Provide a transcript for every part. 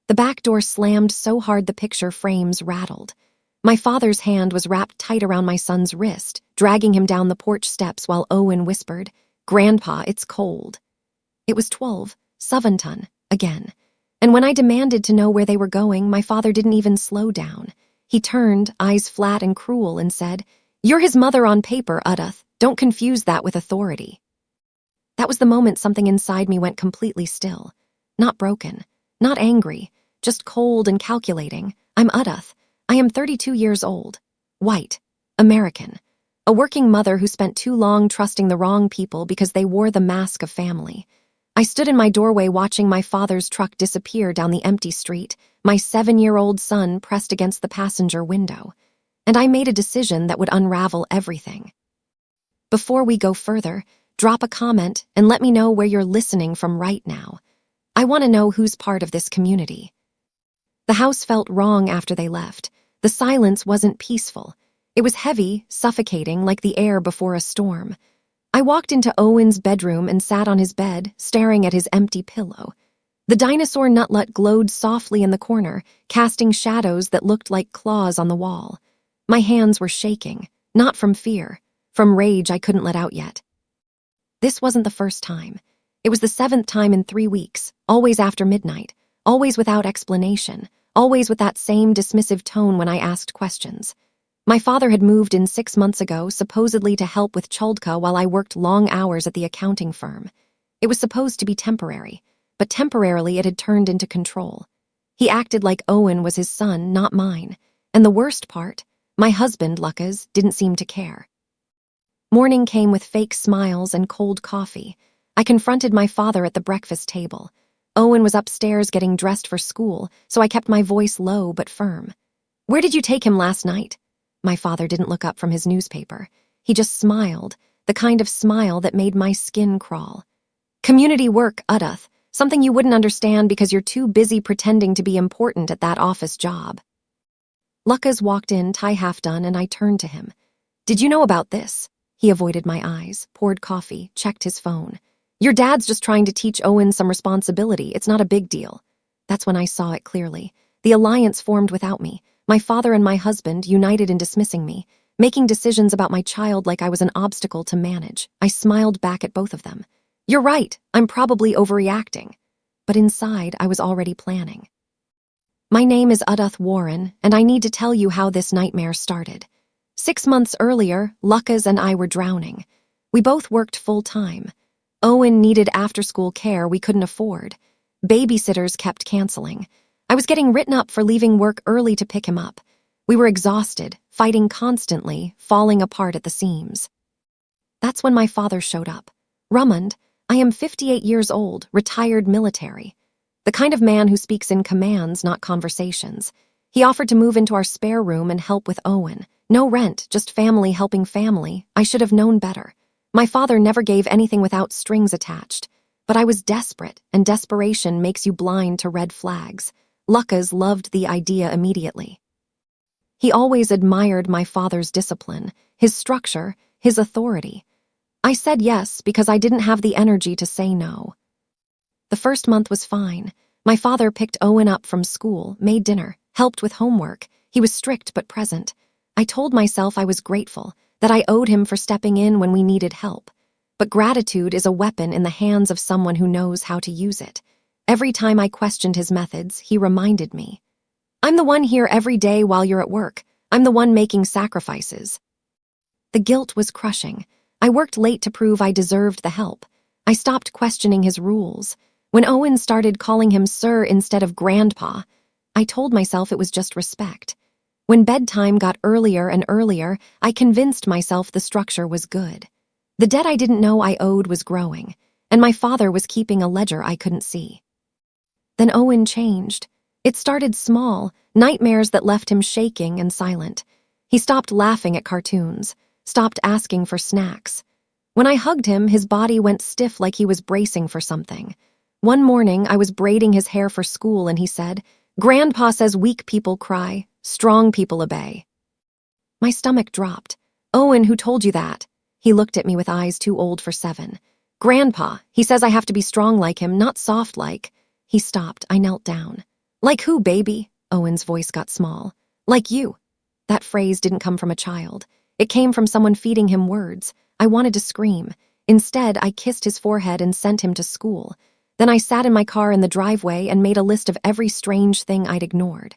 The back door slammed so hard the picture frames rattled. My father's hand was wrapped tight around my son's wrist, dragging him down the porch steps while Owen whispered, "Grandpa, it's cold." It was 12, Soventon, again. And when I demanded to know where they were going, my father didn't even slow down. He turned, eyes flat and cruel, and said, "You're his mother on paper, Uduth. Don't confuse that with authority." That was the moment something inside me went completely still. Not broken, not angry, just cold and calculating. I'm Uduth. I am 32 years old. White. American. A working mother who spent too long trusting the wrong people because they wore the mask of family. I stood in my doorway watching my father's truck disappear down the empty street, my 7-year-old son pressed against the passenger window. And I made a decision that would unravel everything. Before we go further, drop a comment and let me know where you're listening from right now. I want to know who's part of this community. The house felt wrong after they left. The silence wasn't peaceful. It was heavy, suffocating, like the air before a storm. I walked into Owen's bedroom and sat on his bed, staring at his empty pillow. The dinosaur nutlet glowed softly in the corner, casting shadows that looked like claws on the wall. My hands were shaking, not from fear, from rage I couldn't let out yet. This wasn't the first time. It was the 7th time in 3 weeks, always after midnight, always without explanation, always with that same dismissive tone when I asked questions. My father had moved in 6 months ago, supposedly to help with Chuldka while I worked long hours at the accounting firm. It was supposed to be temporary, but temporarily it had turned into control. He acted like Owen was his son, not mine. And the worst part, my husband, Lucas, didn't seem to care. Morning came with fake smiles and cold coffee. I confronted my father at the breakfast table. Owen was upstairs getting dressed for school, so I kept my voice low but firm. "Where did you take him last night?" My father didn't look up from his newspaper. He just smiled, the kind of smile that made my skin crawl. "Community work, Uduth, something you wouldn't understand because you're too busy pretending to be important at that office job." Lucas walked in, tie half done, and I turned to him. "Did you know about this?" He avoided my eyes, poured coffee, checked his phone. "Your dad's just trying to teach Owen some responsibility. It's not a big deal." That's when I saw it clearly. The alliance formed without me. My father and my husband united in dismissing me, making decisions about my child like I was an obstacle to manage. I smiled back at both of them. "You're right, I'm probably overreacting." But inside, I was already planning. My name is Uduth Warren, and I need to tell you how this nightmare started. 6 months earlier, Lucas and I were drowning. We both worked full-time. Owen needed after-school care we couldn't afford. Babysitters kept canceling. I was getting written up for leaving work early to pick him up. We were exhausted, fighting constantly, falling apart at the seams. That's when my father showed up. Drummond, I am 58 years old, retired military. The kind of man who speaks in commands, not conversations. He offered to move into our spare room and help with Owen. No rent, just family helping family. I should have known better. My father never gave anything without strings attached. But I was desperate, and desperation makes you blind to red flags. Lucas loved the idea immediately. He always admired my father's discipline, his structure, his authority. I said yes because I didn't have the energy to say no. The first month was fine. My father picked Owen up from school, made dinner, helped with homework. He was strict but present. I told myself I was grateful, that I owed him for stepping in when we needed help. But gratitude is a weapon in the hands of someone who knows how to use it. Every time I questioned his methods, he reminded me. "I'm the one here every day while you're at work. I'm the one making sacrifices." The guilt was crushing. I worked late to prove I deserved the help. I stopped questioning his rules. When Owen started calling him sir instead of grandpa, I told myself it was just respect. When bedtime got earlier and earlier, I convinced myself the structure was good. The debt I didn't know I owed was growing, and my father was keeping a ledger I couldn't see. Then Owen changed. It started small, nightmares that left him shaking and silent. He stopped laughing at cartoons, stopped asking for snacks. When I hugged him, his body went stiff like he was bracing for something. One morning, I was braiding his hair for school and he said, "Grandpa says weak people cry, strong people obey." My stomach dropped. "Owen, who told you that?" He looked at me with eyes too old for 7. "Grandpa, he says I have to be strong like him, not soft like." He stopped. I knelt down. Like who, baby? Owen's voice got small. Like you. That phrase didn't come from a child. It came from someone feeding him words. I wanted to scream. Instead, I kissed his forehead and sent him to school. Then I sat in my car in the driveway and made a list of every strange thing I'd ignored.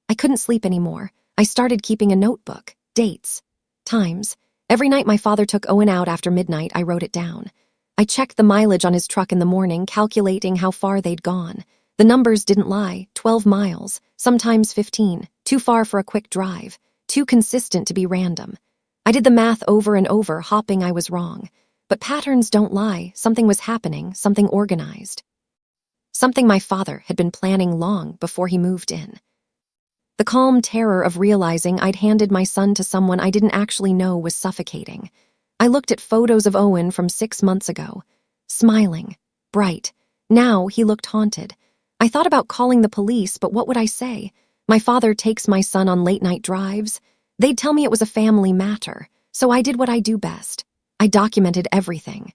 I couldn't sleep anymore. I started keeping a notebook, dates, times. Every night my father took Owen out after midnight, I wrote it down. I checked the mileage on his truck in the morning, calculating how far they'd gone. The numbers didn't lie, 12 miles, sometimes 15, too far for a quick drive, too consistent to be random. I did the math over and over, hoping I was wrong. But patterns don't lie. Something was happening, something organized. Something my father had been planning long before he moved in. The calm terror of realizing I'd handed my son to someone I didn't actually know was suffocating. I looked at photos of Owen from 6 months ago. Smiling, bright. Now he looked haunted. I thought about calling the police, but what would I say? My father takes my son on late-night drives. They'd tell me it was a family matter, so I did what I do best. I documented everything.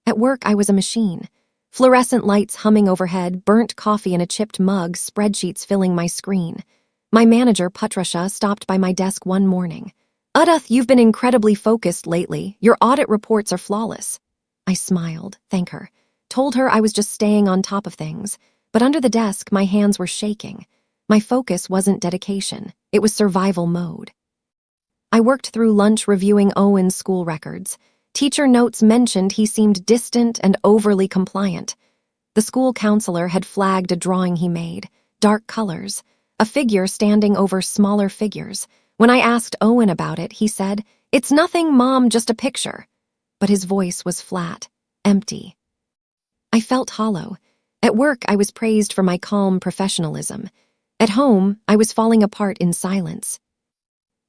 At work, I was a machine. Fluorescent lights humming overhead, burnt coffee in a chipped mug, spreadsheets filling my screen. My manager, Patricia, stopped by my desk one morning. "Uduth, you've been incredibly focused lately. Your audit reports are flawless." I smiled, thanked her, told her I was just staying on top of things. But under the desk, my hands were shaking. My focus wasn't dedication. It was survival mode. I worked through lunch reviewing Owen's school records. Teacher notes mentioned he seemed distant and overly compliant. The school counselor had flagged a drawing he made, dark colors, a figure standing over smaller figures. When I asked Owen about it, he said, "It's nothing, Mom, just a picture." But his voice was flat, empty. I felt hollow. At work, I was praised for my calm professionalism. At home, I was falling apart in silence.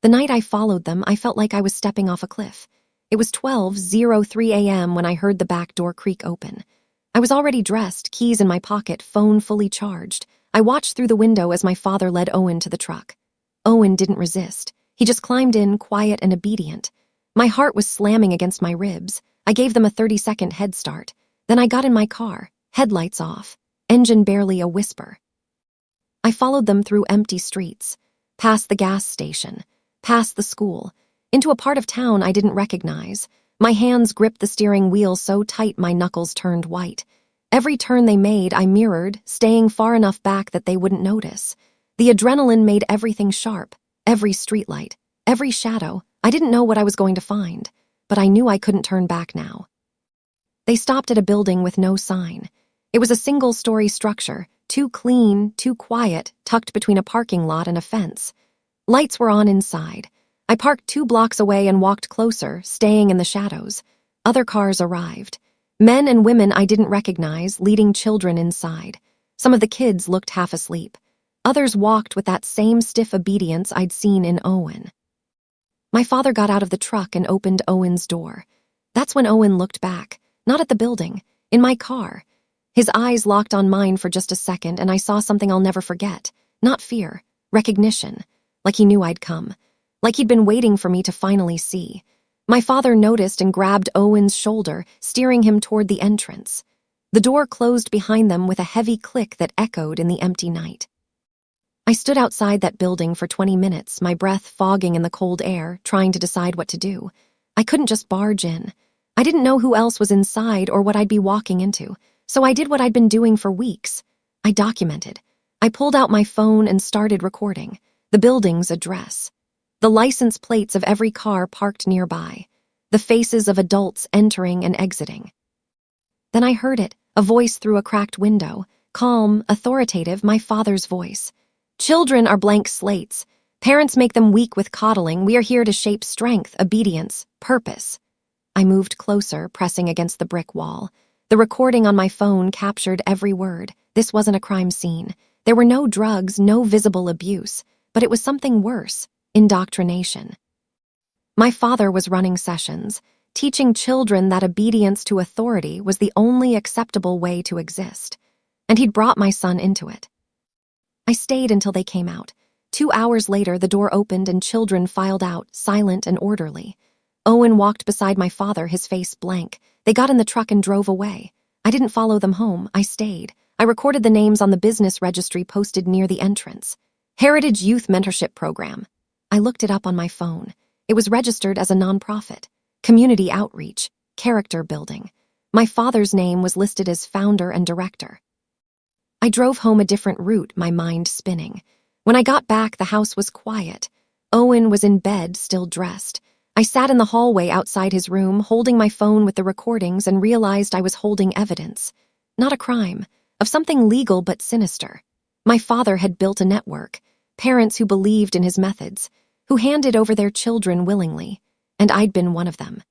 The night I followed them, I felt like I was stepping off a cliff. It was 12:03 a.m. when I heard the back door creak open. I was already dressed, keys in my pocket, phone fully charged. I watched through the window as my father led Owen to the truck. Owen didn't resist. He just climbed in, quiet and obedient. My heart was slamming against my ribs. I gave them a 30-second head start. Then I got in my car, headlights off, engine barely a whisper. I followed them through empty streets, past the gas station, past the school, into a part of town I didn't recognize. My hands gripped the steering wheel so tight my knuckles turned white. Every turn they made, I mirrored, staying far enough back that they wouldn't notice. The adrenaline made everything sharp, every streetlight, every shadow. I didn't know what I was going to find, but I knew I couldn't turn back now. They stopped at a building with no sign. It was a single-story structure, too clean, too quiet, tucked between a parking lot and a fence. Lights were on inside. I parked 2 blocks away and walked closer, staying in the shadows. Other cars arrived. Men and women I didn't recognize, leading children inside. Some of the kids looked half asleep. Others walked with that same stiff obedience I'd seen in Owen. My father got out of the truck and opened Owen's door. That's when Owen looked back, not at the building, in my car. His eyes locked on mine for just a second, and I saw something I'll never forget. Not fear, recognition. Like he knew I'd come. Like he'd been waiting for me to finally see. My father noticed and grabbed Owen's shoulder, steering him toward the entrance. The door closed behind them with a heavy click that echoed in the empty night. I stood outside that building for 20 minutes, my breath fogging in the cold air, trying to decide what to do. I couldn't just barge in. I didn't know who else was inside or what I'd be walking into, so I did what I'd been doing for weeks. I documented. I pulled out my phone and started recording. The building's address. The license plates of every car parked nearby. The faces of adults entering and exiting. Then I heard it, a voice through a cracked window. Calm, authoritative, my father's voice. "Children are blank slates. Parents make them weak with coddling. We are here to shape strength, obedience, purpose." I moved closer, pressing against the brick wall. The recording on my phone captured every word. This wasn't a crime scene. There were no drugs, no visible abuse. But it was something worse. Indoctrination. My father was running sessions, teaching children that obedience to authority was the only acceptable way to exist. And he'd brought my son into it. I stayed until they came out. 2 hours later, the door opened and children filed out, silent and orderly. Owen walked beside my father, his face blank. They got in the truck and drove away. I didn't follow them home. I stayed. I recorded the names on the business registry posted near the entrance. Heritage Youth Mentorship Program. I looked it up on my phone. It was registered as a nonprofit. Community outreach. Character building. My father's name was listed as founder and director. I drove home a different route, my mind spinning. When I got back, the house was quiet. Owen was in bed, still dressed. I sat in the hallway outside his room, holding my phone with the recordings, and realized I was holding evidence. Not a crime, of something legal but sinister. My father had built a network, parents who believed in his methods, who handed over their children willingly, and I'd been one of them.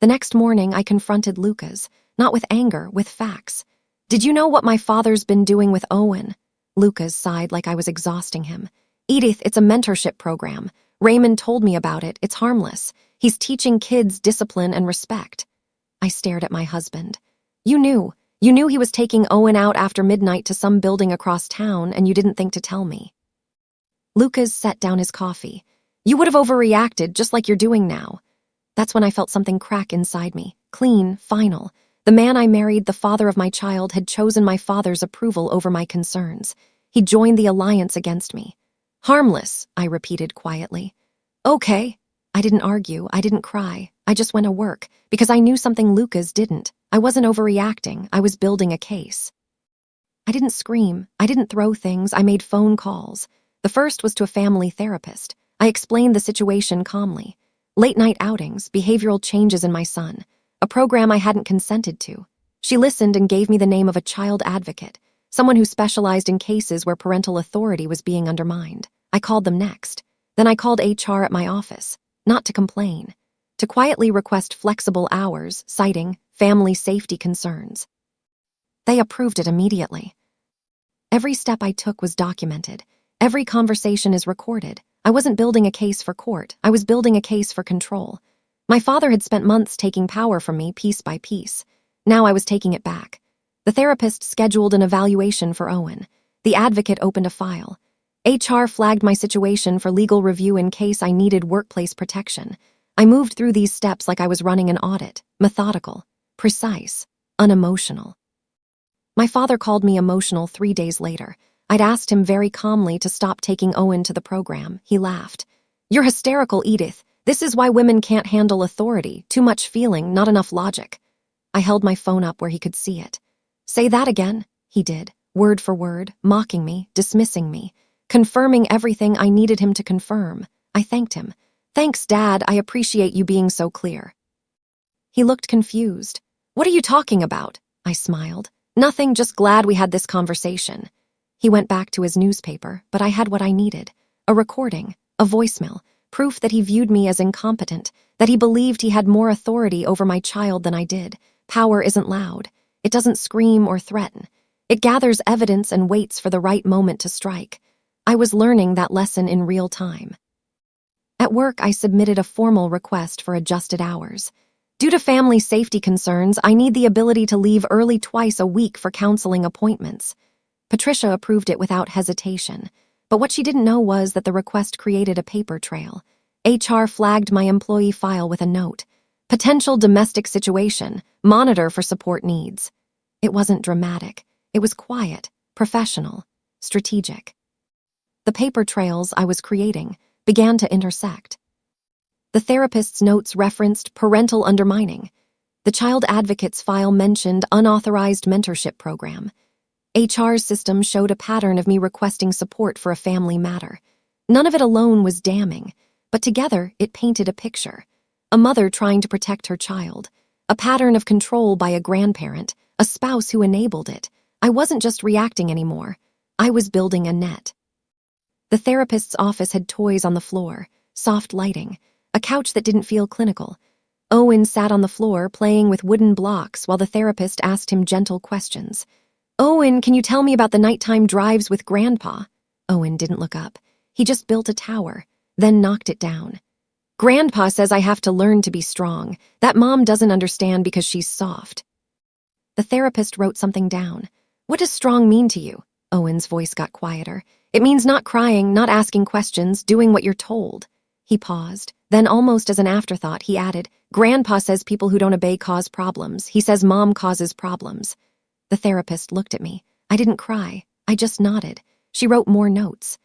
The next morning, I confronted Lucas, not with anger, with facts. "Did you know what my father's been doing with Owen?" Lucas sighed like I was exhausting him. "Edith, it's a mentorship program. Raymond told me about it. It's harmless. He's teaching kids discipline and respect." I stared at my husband. You knew he was taking Owen out after midnight to some building across town, and you didn't think to tell me." Lucas set down his coffee. "You would have overreacted, just like you're doing now." That's when I felt something crack inside me. Clean, final. The man I married, the father of my child, had chosen my father's approval over my concerns. He joined the alliance against me. "Harmless," I repeated quietly. "Okay." I didn't argue, I didn't cry. I just went to work, because I knew something Lucas didn't. I wasn't overreacting, I was building a case. I didn't scream, I didn't throw things, I made phone calls. The first was to a family therapist. I explained the situation calmly. Late-night outings, behavioral changes in my son, a program I hadn't consented to. She listened and gave me the name of a child advocate, someone who specialized in cases where parental authority was being undermined. I called them next. Then I called HR at my office, not to complain, to quietly request flexible hours, citing family safety concerns. They approved it immediately. Every step I took was documented. Every conversation is recorded. I wasn't building a case for court. I was building a case for control. My father had spent months taking power from me piece by piece. Now I was taking it back. The therapist scheduled an evaluation for Owen. The advocate opened a file. HR flagged my situation for legal review in case I needed workplace protection. I moved through these steps like I was running an audit, methodical, precise, unemotional. My father called me emotional 3 days later. I'd asked him very calmly to stop taking Owen to the program. He laughed. "You're hysterical, Edith. This is why women can't handle authority. Too much feeling, not enough logic." I held my phone up where he could see it. "Say that again." He did, word for word, mocking me, dismissing me, confirming everything I needed him to confirm. I thanked him. "Thanks, Dad. I appreciate you being so clear." He looked confused. "What are you talking about?" I smiled. "Nothing, just glad we had this conversation." He went back to his newspaper, but I had what I needed. A recording, a voicemail, proof that he viewed me as incompetent, that he believed he had more authority over my child than I did. Power isn't loud. It doesn't scream or threaten. It gathers evidence and waits for the right moment to strike. I was learning that lesson in real time. At work, I submitted a formal request for adjusted hours. Due to family safety concerns, I need the ability to leave early twice a week for counseling appointments. Patricia approved it without hesitation, but what she didn't know was that the request created a paper trail. HR flagged my employee file with a note. "Potential domestic situation. Monitor for support needs." It wasn't dramatic. It was quiet, professional, strategic. The paper trails I was creating began to intersect. The therapist's notes referenced parental undermining. The child advocate's file mentioned unauthorized mentorship program. HR's system showed a pattern of me requesting support for a family matter. None of it alone was damning, but together it painted a picture. A mother trying to protect her child, a pattern of control by a grandparent, a spouse who enabled it. I wasn't just reacting anymore. I was building a net. The therapist's office had toys on the floor, soft lighting, a couch that didn't feel clinical. Owen sat on the floor playing with wooden blocks while the therapist asked him gentle questions. "Owen, can you tell me about the nighttime drives with Grandpa?" Owen didn't look up. He just built a tower, then knocked it down. "Grandpa says I have to learn to be strong. That Mom doesn't understand because she's soft." The therapist wrote something down. "What does strong mean to you?" Owen's voice got quieter. "It means not crying, not asking questions, doing what you're told." He paused. Then, almost as an afterthought, he added, "Grandpa says people who don't obey cause problems. He says Mom causes problems." The therapist looked at me. I didn't cry. I just nodded. She wrote more notes.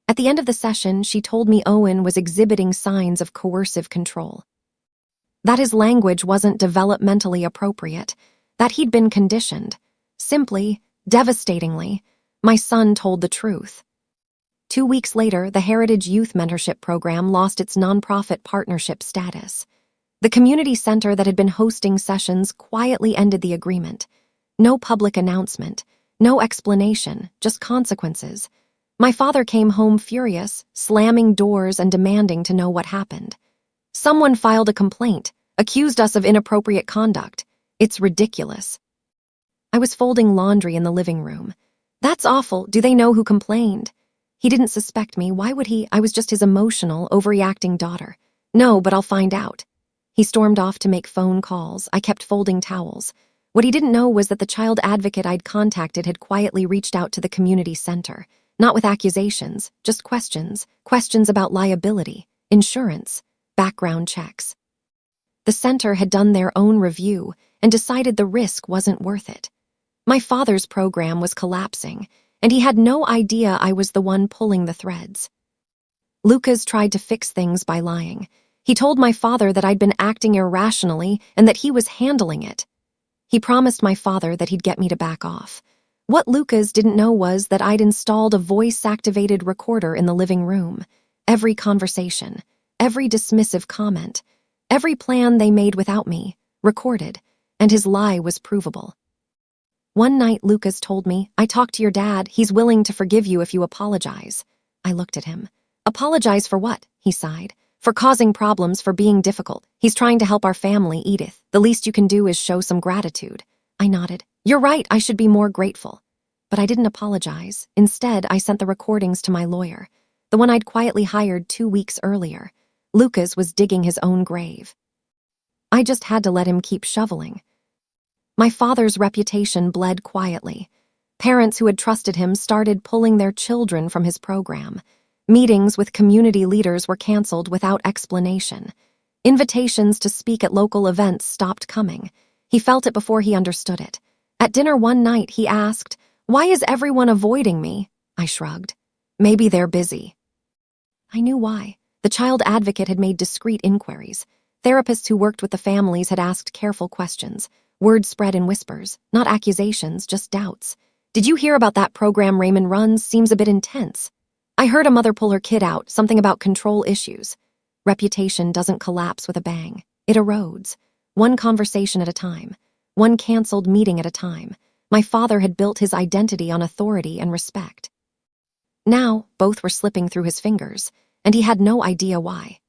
At the end of the session, she told me Owen was exhibiting signs of coercive control. That his language wasn't developmentally appropriate, that he'd been conditioned. Simply, devastatingly, my son told the truth. 2 weeks later, the Heritage Youth Mentorship Program lost its nonprofit partnership status. The community center that had been hosting sessions quietly ended the agreement. No public announcement, no explanation, just consequences. My father came home furious, slamming doors and demanding to know what happened. Someone filed a complaint, accused us of inappropriate conduct. It's ridiculous. I was folding laundry in the living room. That's awful. Do they know who complained? He didn't suspect me. Why would he? I was just his emotional, overreacting daughter. No, but I'll find out. He stormed off to make phone calls. I kept folding towels. What he didn't know was that the child advocate I'd contacted had quietly reached out to the community center. Not with accusations, just questions. Questions about liability, insurance, background checks. The center had done their own review and decided the risk wasn't worth it. My father's program was collapsing, and he had no idea I was the one pulling the threads. Lucas tried to fix things by lying. He told my father that I'd been acting irrationally and that he was handling it. He promised my father that he'd get me to back off. What Lucas didn't know was that I'd installed a voice-activated recorder in the living room. Every conversation, every dismissive comment, every plan they made without me, recorded, and his lie was provable. One night, Lucas told me, "I talked to your dad. He's willing to forgive you if you apologize." I looked at him. "Apologize for what?" He sighed. "For causing problems, for being difficult. He's trying to help our family, Edith. The least you can do is show some gratitude." I nodded. "You're right, I should be more grateful." But I didn't apologize. Instead, I sent the recordings to my lawyer, the one I'd quietly hired 2 weeks earlier. Lucas was digging his own grave. I just had to let him keep shoveling. My father's reputation bled quietly. Parents who had trusted him started pulling their children from his program. Meetings with community leaders were canceled without explanation. Invitations to speak at local events stopped coming. He felt it before he understood it. At dinner one night, he asked, "Why is everyone avoiding me?" I shrugged. "Maybe they're busy." I knew why. The child advocate had made discreet inquiries. Therapists who worked with the families had asked careful questions. Words spread in whispers, not accusations, just doubts. "Did you hear about that program Raymond runs? Seems a bit intense." I heard a mother pull her kid out, something about control issues. Reputation doesn't collapse with a bang. It erodes. One conversation at a time. One canceled meeting at a time. My father had built his identity on authority and respect. Now, both were slipping through his fingers, and he had no idea why.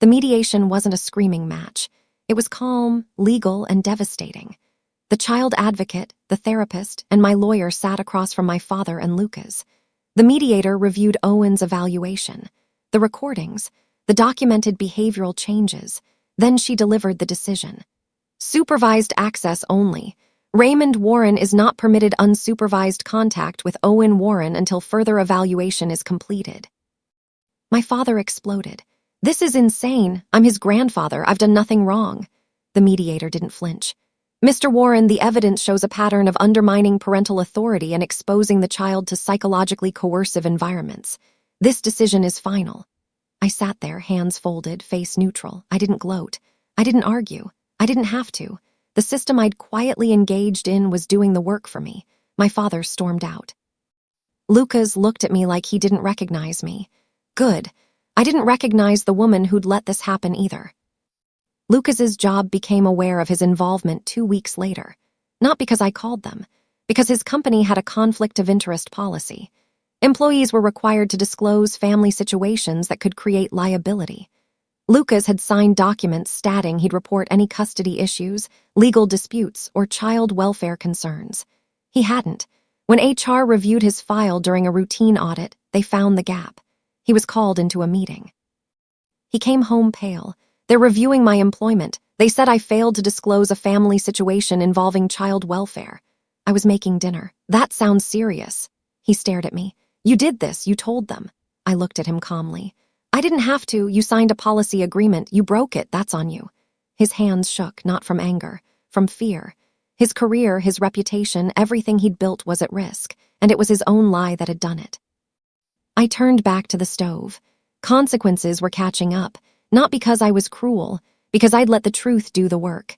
The mediation wasn't a screaming match. It was calm, legal, and devastating. The child advocate, the therapist, and my lawyer sat across from my father and Lucas. The mediator reviewed Owen's evaluation, the recordings, the documented behavioral changes. Then she delivered the decision. Supervised access only. Raymond Warren is not permitted unsupervised contact with Owen Warren until further evaluation is completed. My father exploded. "This is insane. I'm his grandfather. I've done nothing wrong." The mediator didn't flinch. "Mr. Warren, the evidence shows a pattern of undermining parental authority and exposing the child to psychologically coercive environments. This decision is final." I sat there, hands folded, face neutral. I didn't gloat. I didn't argue. I didn't have to. The system I'd quietly engaged in was doing the work for me. My father stormed out. Lucas looked at me like he didn't recognize me. Good. I didn't recognize the woman who'd let this happen either. Lucas's job became aware of his involvement 2 weeks later. Not because I called them, because his company had a conflict of interest policy. Employees were required to disclose family situations that could create liability. Lucas had signed documents stating he'd report any custody issues, legal disputes, or child welfare concerns. He hadn't. When HR reviewed his file during a routine audit, they found the gap. He was called into a meeting. He came home pale. "They're reviewing my employment. They said I failed to disclose a family situation involving child welfare." I was making dinner. "That sounds serious." He stared at me. "You did this. You told them." I looked at him calmly. "I didn't have to. You signed a policy agreement. You broke it. That's on you." His hands shook, not from anger, from fear. His career, his reputation, everything he'd built was at risk, and it was his own lie that had done it. I turned back to the stove. Consequences were catching up, not because I was cruel, because I'd let the truth do the work.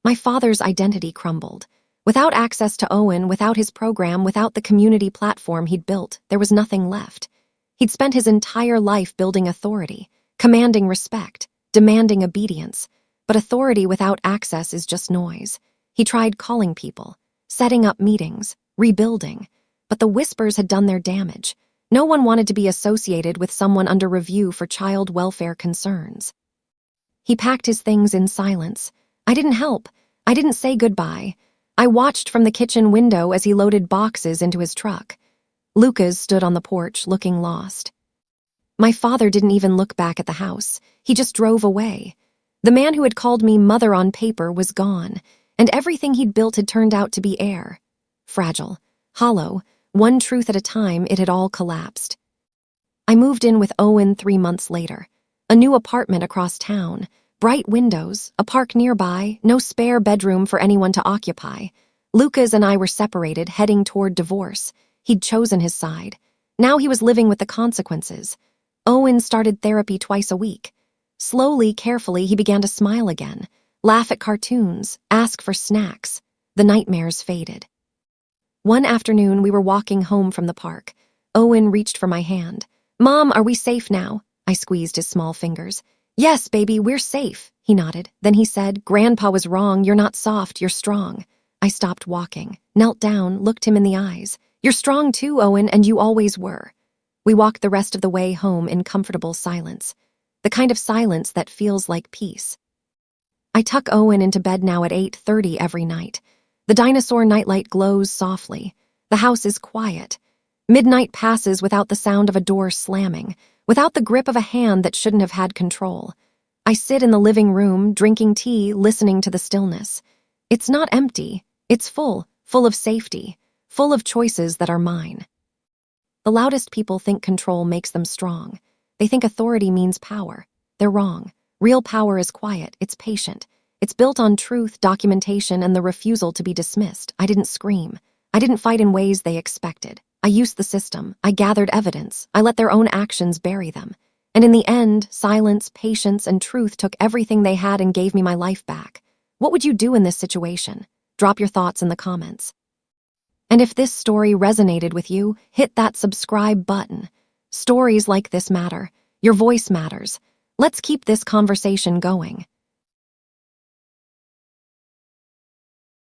My father's identity crumbled. Without access to Owen, without his program, without the community platform he'd built, there was nothing left. He'd spent his entire life building authority, commanding respect, demanding obedience. But authority without access is just noise. He tried calling people, setting up meetings, rebuilding. But the whispers had done their damage. No one wanted to be associated with someone under review for child welfare concerns. He packed his things in silence. I didn't help. I didn't say goodbye. I watched from the kitchen window as he loaded boxes into his truck. Lucas stood on the porch, looking lost. My father didn't even look back at the house. He just drove away. The man who had called me mother on paper was gone, and everything he'd built had turned out to be air. Fragile, hollow, one truth at a time, it had all collapsed. I moved in with Owen 3 months later. A new apartment across town, bright windows, a park nearby, no spare bedroom for anyone to occupy. Lucas and I were separated, heading toward divorce. He'd chosen his side. Now he was living with the consequences. Owen started therapy twice a week. Slowly, carefully, he began to smile again, laugh at cartoons, ask for snacks. The nightmares faded. One afternoon, we were walking home from the park. Owen reached for my hand. "Mom, are we safe now?" I squeezed his small fingers. "Yes, baby, we're safe," he nodded. Then he said, "Grandpa was wrong. You're not soft, you're strong." I stopped walking, knelt down, looked him in the eyes. "You're strong too, Owen, and you always were." We walked the rest of the way home in comfortable silence. The kind of silence that feels like peace. I tuck Owen into bed now at 8:30 every night. The dinosaur nightlight glows softly. The house is quiet. Midnight passes without the sound of a door slamming, without the grip of a hand that shouldn't have had control. I sit in the living room, drinking tea, listening to the stillness. It's not empty. It's full of safety, full of choices that are mine. The loudest people think control makes them strong. They think authority means power. They're wrong. Real power is quiet. It's patient. It's built on truth, documentation, and the refusal to be dismissed. I didn't scream. I didn't fight in ways they expected. I used the system. I gathered evidence. I let their own actions bury them. And in the end, silence, patience, and truth took everything they had and gave me my life back. What would you do in this situation? Drop your thoughts in the comments. And if this story resonated with you, hit that subscribe button. Stories like this matter. Your voice matters. Let's keep this conversation going.